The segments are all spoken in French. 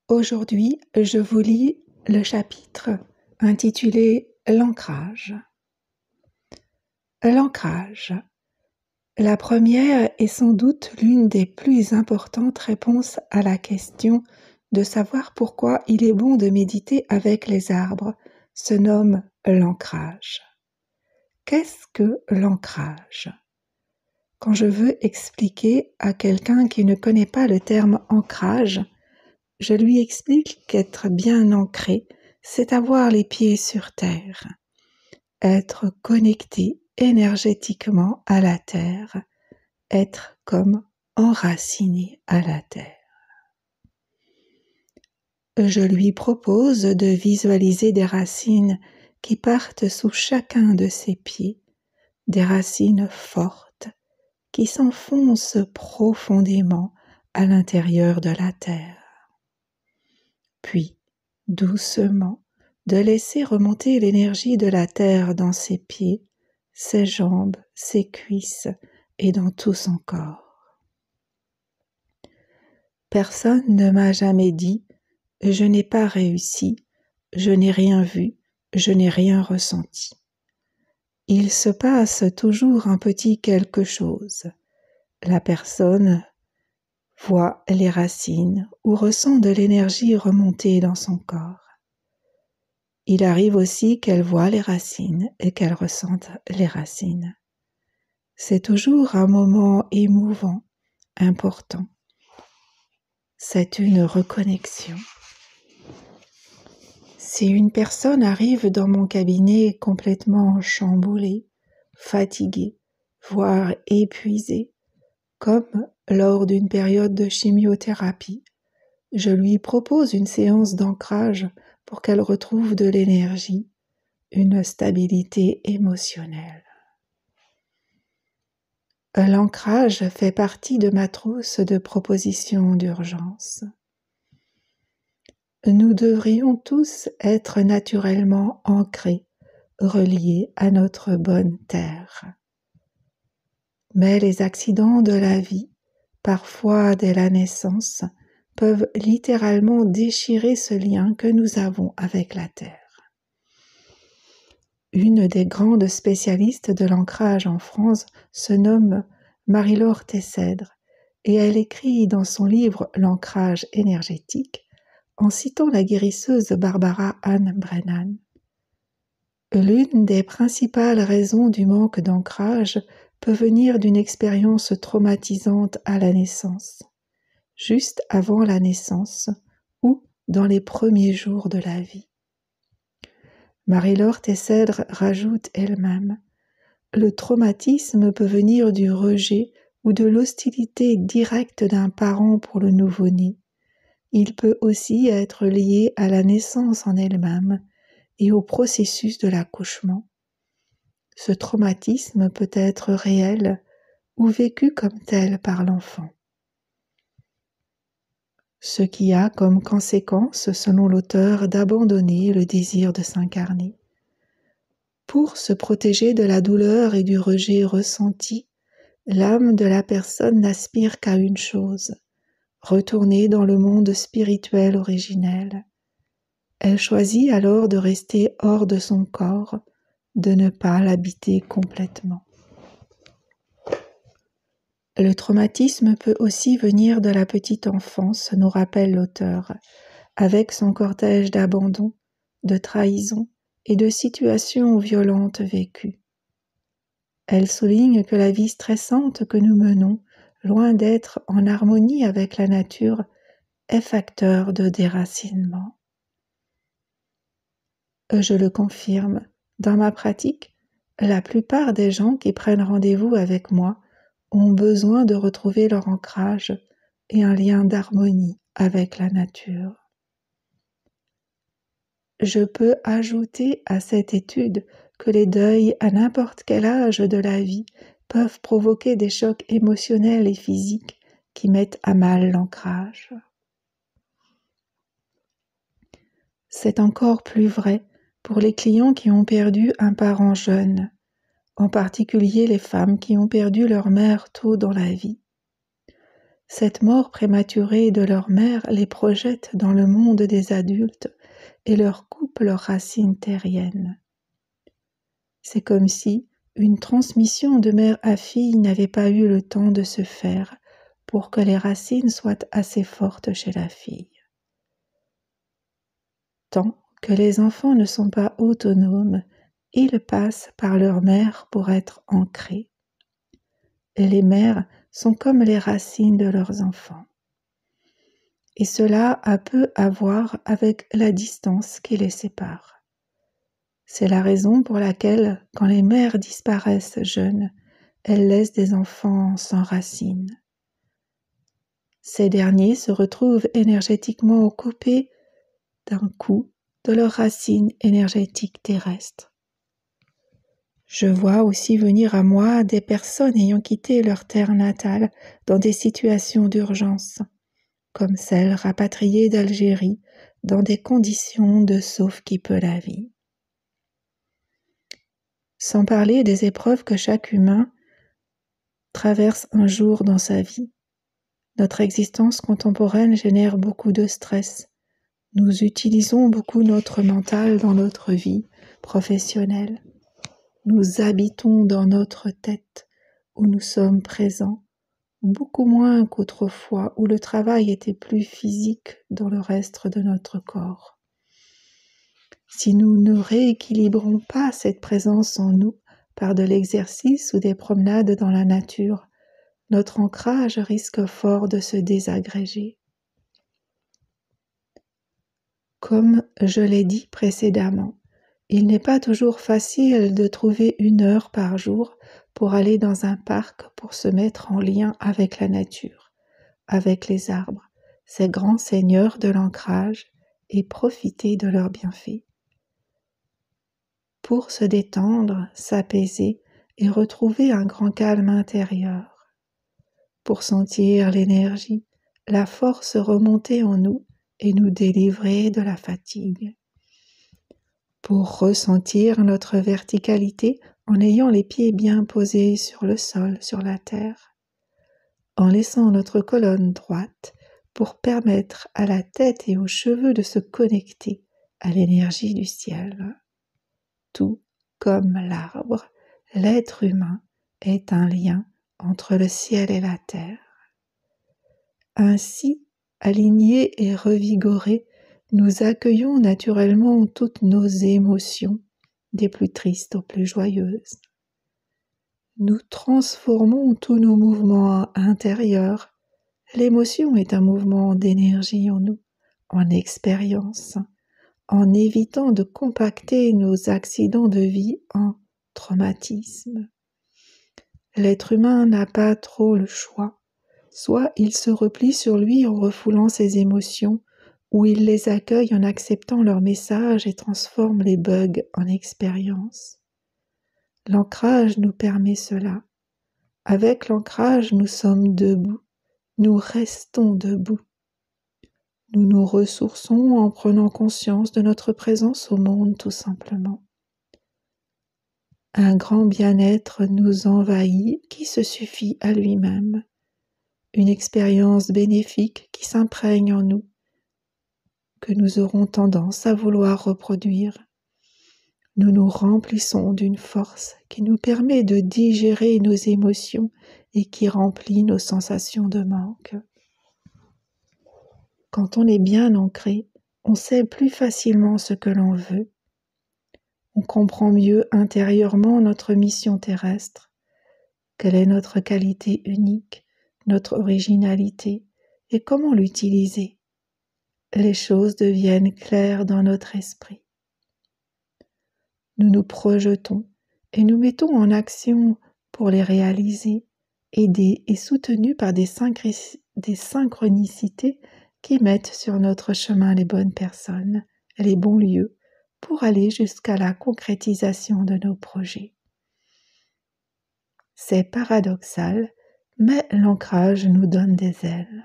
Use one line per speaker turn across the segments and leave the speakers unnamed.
Aujourd'hui, je vous lis le chapitre intitulé « L'ancrage ». L'ancrage. La première est sans doute l'une des plus importantes réponses à la question de savoir pourquoi il est bon de méditer avec les arbres, se nomme l'ancrage. Qu'est-ce que l'ancrage ? Quand je veux expliquer à quelqu'un qui ne connaît pas le terme ancrage, je lui explique qu'être bien ancré, c'est avoir les pieds sur terre, être connecté énergétiquement à la terre, être comme enraciné à la terre. Je lui propose de visualiser des racines qui partent sous chacun de ses pieds, des racines fortes qui s'enfoncent profondément à l'intérieur de la terre. Puis, doucement, de laisser remonter l'énergie de la terre dans ses pieds, ses jambes, ses cuisses et dans tout son corps. Personne ne m'a jamais dit « je n'ai pas réussi, je n'ai rien vu, je n'ai rien ressenti ». Il se passe toujours un petit quelque chose. La personne voit les racines ou ressent de l'énergie remonter dans son corps. Il arrive aussi qu'elle voit les racines et qu'elle ressente les racines. C'est toujours un moment émouvant, important. C'est une reconnexion. Si une personne arrive dans mon cabinet complètement chamboulée, fatiguée, voire épuisée, comme lors d'une période de chimiothérapie, je lui propose une séance d'ancrage pour qu'elle retrouve de l'énergie, une stabilité émotionnelle. L'ancrage fait partie de ma trousse de propositions d'urgence. Nous devrions tous être naturellement ancrés, reliés à notre bonne terre. Mais les accidents de la vie, parfois dès la naissance, peuvent littéralement déchirer ce lien que nous avons avec la terre. Une des grandes spécialistes de l'ancrage en France se nomme Marie-Laure Tessèdre et elle écrit dans son livre « L'ancrage énergétique » en citant la guérisseuse Barbara Ann Brennan. L'une des principales raisons du manque d'ancrage peut venir d'une expérience traumatisante à la naissance, juste avant la naissance ou dans les premiers jours de la vie. Marie-Laure Tessèdre rajoute elle-même « Le traumatisme peut venir du rejet ou de l'hostilité directe d'un parent pour le nouveau-né. Il peut aussi être lié à la naissance en elle-même et au processus de l'accouchement. Ce traumatisme peut être réel ou vécu comme tel par l'enfant. Ce qui a comme conséquence, selon l'auteur, d'abandonner le désir de s'incarner. Pour se protéger de la douleur et du rejet ressenti, l'âme de la personne n'aspire qu'à une chose, retourner dans le monde spirituel originel. Elle choisit alors de rester hors de son corps, de ne pas l'habiter complètement. Le traumatisme peut aussi venir de la petite enfance, nous rappelle l'auteur, avec son cortège d'abandon, de trahison et de situations violentes vécues. Elle souligne que la vie stressante que nous menons, loin d'être en harmonie avec la nature, est facteur de déracinement. Je le confirme, dans ma pratique, la plupart des gens qui prennent rendez-vous avec moi ont besoin de retrouver leur ancrage et un lien d'harmonie avec la nature. Je peux ajouter à cette étude que les deuils à n'importe quel âge de la vie peuvent provoquer des chocs émotionnels et physiques qui mettent à mal l'ancrage. C'est encore plus vrai pour les clients qui ont perdu un parent jeune, en particulier les femmes qui ont perdu leur mère tôt dans la vie. Cette mort prématurée de leur mère les projette dans le monde des adultes et leur coupe leurs racines terriennes. C'est comme si une transmission de mère à fille n'avait pas eu le temps de se faire pour que les racines soient assez fortes chez la fille. Tant que les enfants ne sont pas autonomes, ils passent par leur mère pour être ancrés. Et les mères sont comme les racines de leurs enfants. Et cela a peu à voir avec la distance qui les sépare. C'est la raison pour laquelle, quand les mères disparaissent jeunes, elles laissent des enfants sans racines. Ces derniers se retrouvent énergétiquement coupés d'un coup de leurs racines énergétiques terrestres. Je vois aussi venir à moi des personnes ayant quitté leur terre natale dans des situations d'urgence, comme celles rapatriées d'Algérie dans des conditions de sauve-qui-peut-la-vie. Sans parler des épreuves que chaque humain traverse un jour dans sa vie. Notre existence contemporaine génère beaucoup de stress. Nous utilisons beaucoup notre mental dans notre vie professionnelle. Nous habitons dans notre tête où nous sommes présents, beaucoup moins qu'autrefois où le travail était plus physique dans le reste de notre corps. Si nous ne rééquilibrons pas cette présence en nous par de l'exercice ou des promenades dans la nature, notre ancrage risque fort de se désagréger. Comme je l'ai dit précédemment, il n'est pas toujours facile de trouver 1 heure par jour pour aller dans un parc pour se mettre en lien avec la nature, avec les arbres, ces grands seigneurs de l'ancrage, et profiter de leurs bienfaits. Pour se détendre, s'apaiser et retrouver un grand calme intérieur. Pour sentir l'énergie, la force remonter en nous et nous délivrer de la fatigue. Pour ressentir notre verticalité en ayant les pieds bien posés sur le sol, sur la terre. En laissant notre colonne droite pour permettre à la tête et aux cheveux de se connecter à l'énergie du ciel. Tout comme l'arbre, l'être humain est un lien entre le ciel et la terre. Ainsi, alignés et revigorés, nous accueillons naturellement toutes nos émotions, des plus tristes aux plus joyeuses. Nous transformons tous nos mouvements intérieurs. L'émotion est un mouvement d'énergie en nous, en expérience, en évitant de compacter nos accidents de vie en traumatisme. L'être humain n'a pas trop le choix. Soit il se replie sur lui en refoulant ses émotions, ou il les accueille en acceptant leur message et transforme les bugs en expérience. L'ancrage nous permet cela. Avec l'ancrage, nous sommes debout, nous restons debout. Nous nous ressourçons en prenant conscience de notre présence au monde tout simplement. Un grand bien-être nous envahit qui se suffit à lui-même. Une expérience bénéfique qui s'imprègne en nous, que nous aurons tendance à vouloir reproduire. Nous nous remplissons d'une force qui nous permet de digérer nos émotions et qui remplit nos sensations de manque. Quand on est bien ancré, on sait plus facilement ce que l'on veut. On comprend mieux intérieurement notre mission terrestre, quelle est notre qualité unique, notre originalité et comment l'utiliser. Les choses deviennent claires dans notre esprit. Nous nous projetons et nous mettons en action pour les réaliser, aidés et soutenus par des synchronicités qui mettent sur notre chemin les bonnes personnes, les bons lieux, pour aller jusqu'à la concrétisation de nos projets. C'est paradoxal, mais l'ancrage nous donne des ailes.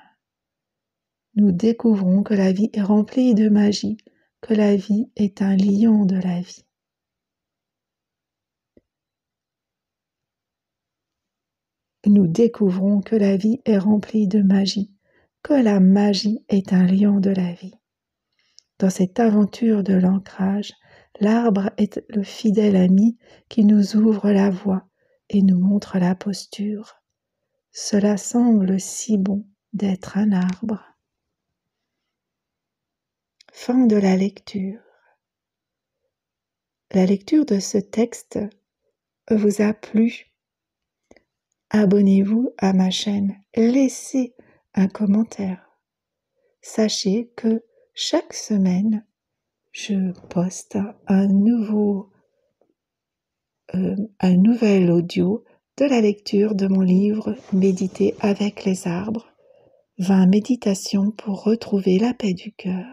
Nous découvrons que la vie est remplie de magie, que la vie est un lion de la vie. nous découvrons que la vie est remplie de magie, que la magie est un liant de la vie. Dans cette aventure de l'ancrage, l'arbre est le fidèle ami qui nous ouvre la voie et nous montre la posture. Cela semble si bon d'être un arbre. Fin de la lecture. La lecture de ce texte vous a plu? Abonnez-vous à ma chaîne, laissez un commentaire. Sachez que chaque semaine, je poste un nouvel audio de la lecture de mon livre « Méditer avec les arbres ». 20 méditations pour retrouver la paix du cœur.